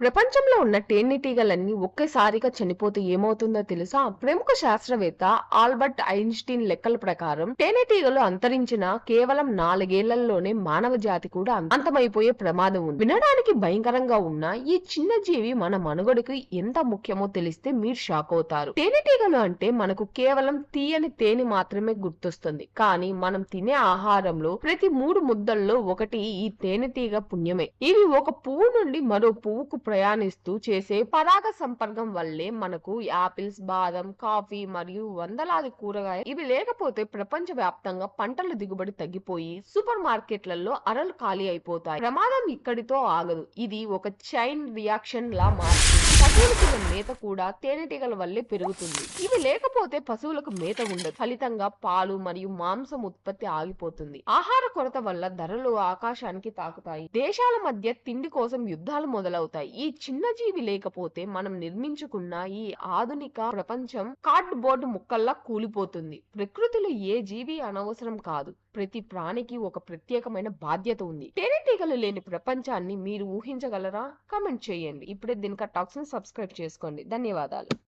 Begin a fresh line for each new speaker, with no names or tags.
ప్రపంచంలో ఉన్న తేనెటీగలన్నీ ఒకేసారిగా చనిపోతే ఏమవుతుందో తెలుసా? ప్రముఖ శాస్త్రవేత్త ఆల్బర్ట్ ఐన్‌స్టీన్ లెక్కల ప్రకారం తేనెటీగలు అంతరించిన కేవలం 4 ఏళ్లలోనే మానవ జాతి కూడా అంతమైపోయే ప్రమాదం ఉంది. వినడానికి భయంకరంగా ఉన్న ఈ చిన్న జీవి మన మనుగడకు ఎంత ముఖ్యమో తెలిస్తే మీరు షాక్ అవుతారు. తేనెటీగలు అంటే మనకు కేవలం తీయని తేనె మాత్రమే గుర్తొస్తుంది. కానీ మనం తినే ఆహారంలో ప్రతి 3 ముద్దల్లో ఒకటి ఈ తేనెటీగ పుణ్యమే. ఇవి ఒక పువ్వు నుండి మరో పువ్వుకు ప్రయాణిస్తూ చేసే పరాగ సంపర్కం వల్లే మనకు యాపిల్స్, బాదం, కాఫీ మరియు వందలాది కూరగాయలు ఇవి లేకపోతే ప్రపంచ వ్యాప్తంగా పంటల దిగుబడి తగ్గిపోయి సూపర్ మార్కెట్లలో అరలు ఖాళీ అయిపోతాయి. ప్రమాదం ఇక్కడితో ఆగదు. ఇది ఒక చైన్ రియాక్షన్ లా మారుతుంది. పశువులకు మేత కూడా తేనెటీగల వల్లే పెరుగుతుంది. ఇవి లేకపోతే పశువులకు మేత ఉండదు. ఫలితంగా పాలు మరియు మాంసం ఉత్పత్తి ఆగిపోతుంది. ఆహార కొరత వల్ల ధరలు ఆకాశానికి తాకుతాయి. దేశాల మధ్య తిండి కోసం యుద్ధాలు మొదలవుతాయి. ఈ చిన్న జీవి లేకపోతే మనం నిర్మించుకున్న ఈ ఆధునిక ప్రపంచం కార్డ్ బోర్డు ముక్కల్లా కూలిపోతుంది. ప్రకృతిలో ఏ జీవి అనవసరం కాదు. ప్రతి ప్రాణికి ఒక ప్రత్యేకమైన బాధ్యత ఉంది. తేనెటీగలు లేని ప్రపంచాన్ని మీరు ఊహించగలరా? కామెంట్ చేయండి. ఇప్పుడే దినక టాక్స్ ని సబ్స్క్రైబ్ చేసుకోండి. ధన్యవాదాలు.